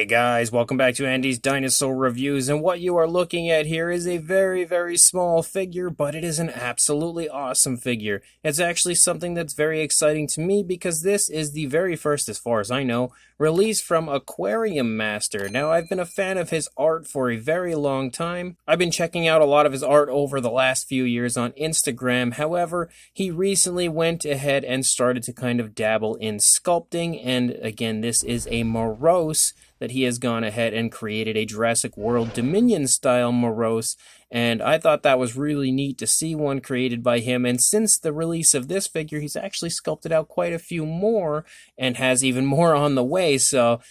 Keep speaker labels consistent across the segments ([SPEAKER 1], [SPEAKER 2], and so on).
[SPEAKER 1] Hey guys, welcome back to Andy's Dinosaur Reviews, and what you are looking at here is a very small figure, but it is an absolutely awesome figure. It's actually something that's very exciting to me because this is the very first, as far as I know, release from Aquariumaster. Now, I've been a fan of his art for a very long time. I've been checking out a lot of his art over the last few years on Instagram. However, he recently went ahead and started to kind of dabble in sculpting, and again, this is a Moros that he has gone ahead and created a Jurassic World Dominion style Moros, and I thought that was really neat to see one created by him. And since the release of this figure, he's actually sculpted out quite a few more and has even more on the way. So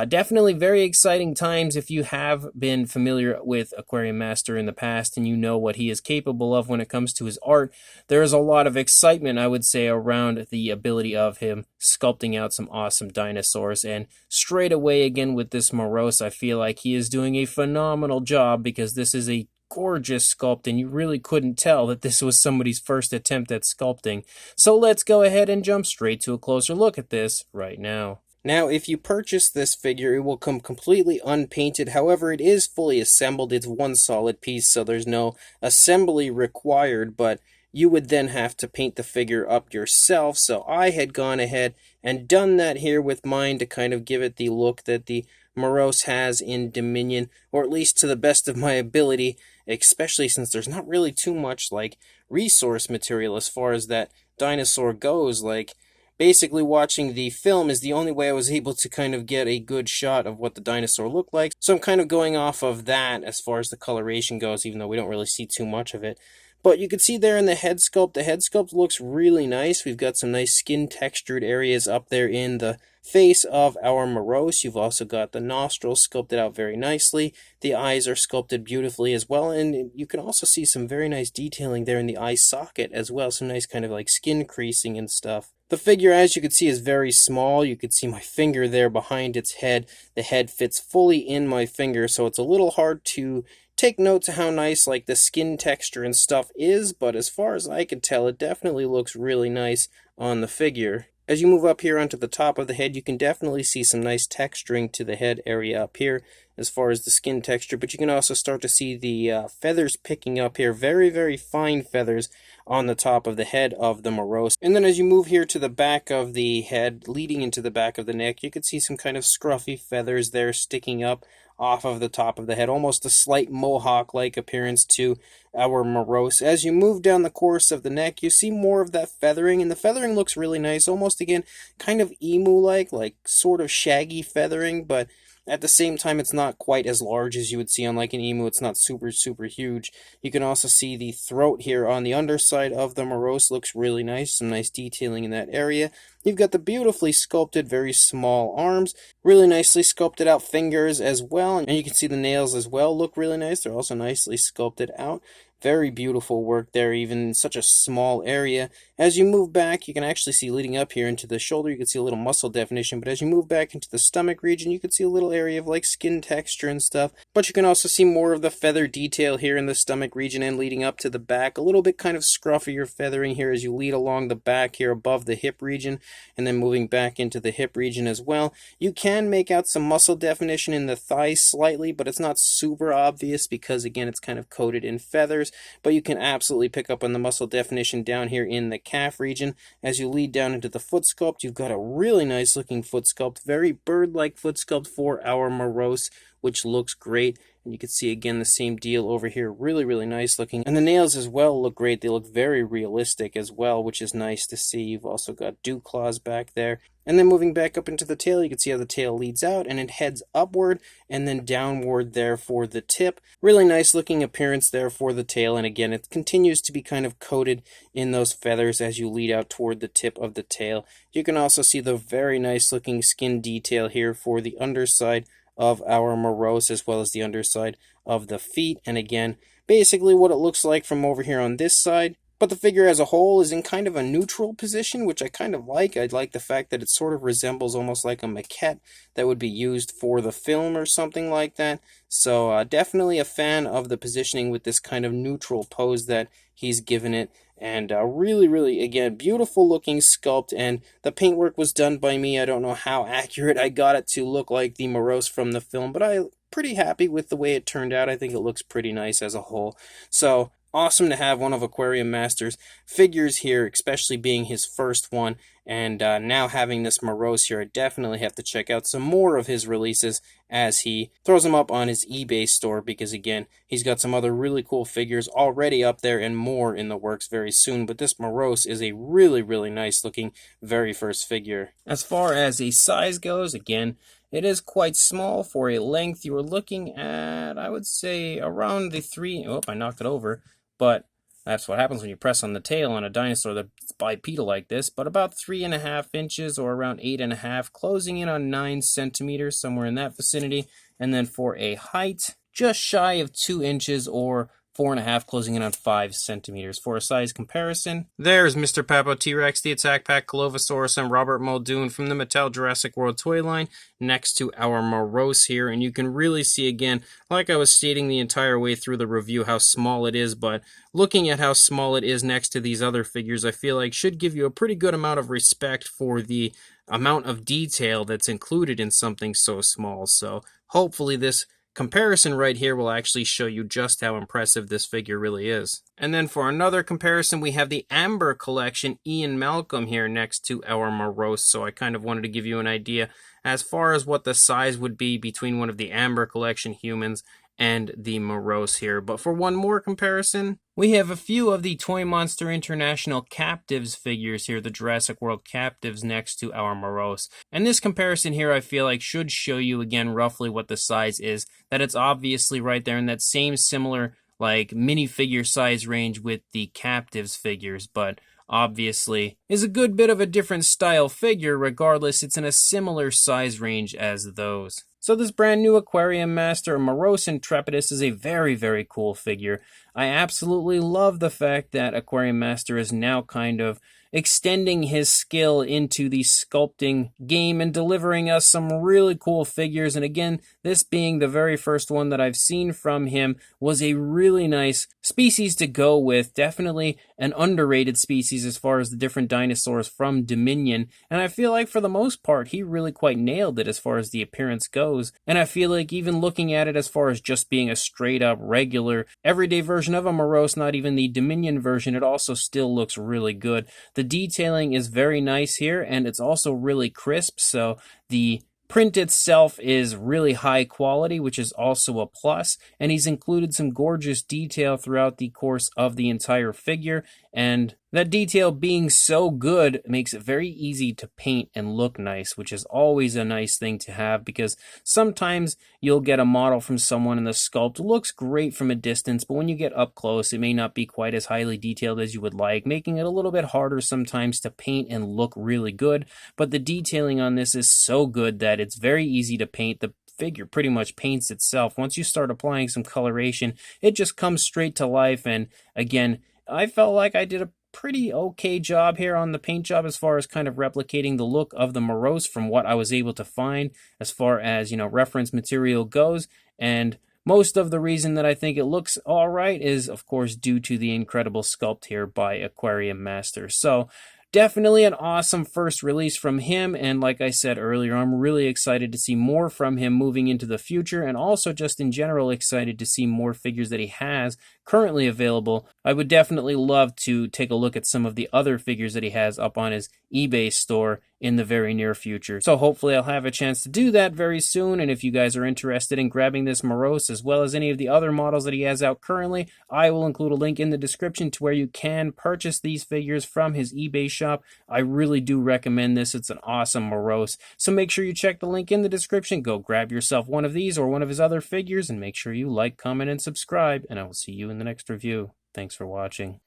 [SPEAKER 1] definitely very exciting times if you have been familiar with Aquariumaster in the past and you know what he is capable of when it comes to his art. There is a lot of excitement, I would say, around the ability of him sculpting out some awesome dinosaurs. And straight away again with this Moros, I feel like he is doing a phenomenal job because this is a gorgeous sculpt, and you really couldn't tell that this was somebody's first attempt at sculpting. So let's go ahead and jump straight to a closer look at this right now. Now, if you purchase this figure, it will come completely unpainted. However, it is fully assembled. It's one solid piece, so there's no assembly required, but you would then have to paint the figure up yourself. So I had gone ahead and done that here with mine to kind of give it the look that the Moros has in Dominion, or at least to the best of my ability, especially since there's not really too much like resource material as far as that dinosaur goes. Like, basically watching the film is the only way I was able to kind of get a good shot of what the dinosaur looked like. So I'm kind of going off of that as far as the coloration goes, even though we don't really see too much of it. But you can see there in the head sculpt looks really nice. We've got some nice skin textured areas up there in the face of our Moros. You've also got the nostrils sculpted out very nicely. The eyes are sculpted beautifully as well, and you can also see some very nice detailing there in the eye socket as well. Some nice kind of like skin creasing and stuff. The figure, as you can see, is very small. You can see my finger there behind its head. The head fits fully in my finger, so it's a little hard to take note to how nice like the skin texture and stuff is, but as far as I can tell, it definitely looks really nice on the figure. As you move up here onto the top of the head, you can definitely see some nice texturing to the head area up here as far as the skin texture, but you can also start to see the feathers picking up here, very fine feathers on the top of the head of the Moros. And then as you move here to the back of the head, leading into the back of the neck, you can see some kind of scruffy feathers there sticking up off of the top of the head, almost a slight mohawk-like appearance to our Moros. As you move down the course of the neck, you see more of that feathering, and the feathering looks really nice, almost again kind of emu-like, like sort of shaggy feathering, but at the same time, it's not quite as large as you would see on like an emu. It's not super huge. You can also see the throat here on the underside of the Moros looks really nice. Some nice detailing in that area. You've got the beautifully sculpted, very small arms. Really nicely sculpted out fingers as well. And you can see the nails as well look really nice. They're also nicely sculpted out. Very beautiful work there, even in such a small area. As you move back, you can actually see leading up here into the shoulder, you can see a little muscle definition, but as you move back into the stomach region, you can see a little area of like skin texture and stuff. But you can also see more of the feather detail here in the stomach region and leading up to the back. A little bit kind of scruffier feathering here as you lead along the back here above the hip region, and then moving back into the hip region as well. You can make out some muscle definition in the thighs slightly, but it's not super obvious because, again, it's kind of coated in feathers. But you can absolutely pick up on the muscle definition down here in the calf region. As you lead down into the foot sculpt, you've got a really nice looking foot sculpt, very bird-like foot sculpt for our Moros, which looks great. And you can see again the same deal over here, really nice looking. And the nails as well look great. They look very realistic as well, which is nice to see. You've also got dew claws back there. And then moving back up into the tail, you can see how the tail leads out and it heads upward and then downward there for the tip. Really nice looking appearance there for the tail, and again it continues to be kind of coated in those feathers as you lead out toward the tip of the tail. You can also see the very nice looking skin detail here for the underside of our Moros as well as the underside of the feet, and again basically what it looks like from over here on this side. But the figure as a whole is in kind of a neutral position, which I kind of like. I like the fact that it sort of resembles almost like a maquette that would be used for the film or something like that. So definitely a fan of the positioning with this kind of neutral pose that he's given it. And really, again, beautiful looking sculpt, and the paintwork was done by me. I don't know how accurate I got it to look like the Moros from the film, but I'm pretty happy with the way it turned out. I think it looks pretty nice as a whole. So awesome to have one of Aquariumaster's figures here, especially being his first one. And now having this Moros here, I definitely have to check out some more of his releases as he throws them up on his eBay store, because again, he's got some other really cool figures already up there and more in the works very soon. But this Moros is a really nice looking very first figure. As far as a size goes, again, it is quite small for a length. You are looking at, I would say, around the 3... Oh, I knocked it over. But that's what happens when you press on the tail on a dinosaur that's bipedal like this. But about 3.5 inches, or around 8.5, closing in on 9 centimeters, somewhere in that vicinity. And then for a height, just shy of 2 inches, or 4.5, closing in on 5 centimeters. For a size comparison, there's Mr. Papo T-Rex, the Attack Pack Colovosaurus, and Robert Muldoon from the Mattel Jurassic World toy line next to our Moros here. And you can really see, again, like I was stating the entire way through the review, how small it is. But looking at how small it is next to these other figures, I feel like should give you a pretty good amount of respect for the amount of detail that's included in something so small. So hopefully this comparison right here will actually show you just how impressive this figure really is. And then for another comparison, we have the Amber Collection Ian Malcolm here next to our Moros. So I kind of wanted to give you an idea as far as what the size would be between one of the Amber Collection humans and the Moros here. But for one more comparison, we have a few of the Toy Monster International Captives figures here, the Jurassic World Captives, next to our Moros. And this comparison here, I feel like, should show you again roughly what the size is, that it's obviously right there in that same similar like minifigure size range with the Captives figures, but obviously is a good bit of a different style figure. Regardless, it's in a similar size range as those. So this brand new Aquariumaster Moros Intrepidus is a very cool figure. I absolutely love the fact that Aquariumaster is now kind of extending his skill into the sculpting game and delivering us some really cool figures. And again, this being the very first one that I've seen from him was a really nice species to go with. Definitely an underrated species as far as the different dinosaurs from Dominion. And I feel like for the most part, he really quite nailed it as far as the appearance goes. And I feel like even looking at it as far as just being a straight up regular everyday version of a Moros, not even the Dominion version, it also still looks really good. The detailing is very nice here, and it's also really crisp, so the print itself is really high quality, which is also a plus, and he's included some gorgeous detail throughout the course of the entire figure, and that detail being so good makes it very easy to paint and look nice, which is always a nice thing to have, because sometimes you'll get a model from someone and the sculpt looks great from a distance, but when you get up close, it may not be quite as highly detailed as you would like, making it a little bit harder sometimes to paint and look really good. But the detailing on this is so good that it's very easy to paint. The figure pretty much paints itself. Once you start applying some coloration, it just comes straight to life. And again, I felt like I did a pretty okay job here on the paint job as far as kind of replicating the look of the Moros from what I was able to find as far as, you know, reference material goes. And most of the reason that I think it looks all right is, of course, due to the incredible sculpt here by Aquariumaster. So definitely an awesome first release from him, and like I said earlier, I'm really excited to see more from him moving into the future, and also just in general excited to see more figures that he has currently available. I would definitely love to take a look at some of the other figures that he has up on his eBay store in the very near future. So hopefully I'll have a chance to do that very soon, and if you guys are interested in grabbing this Moros as well as any of the other models that he has out currently, I will include a link in the description to where you can purchase these figures from his eBay shop. I really do recommend this. It's an awesome Moros. So make sure you check the link in the description. Go grab yourself one of these or one of his other figures, and make sure you like, comment, and subscribe, and I will see you in the next review. Thanks for watching.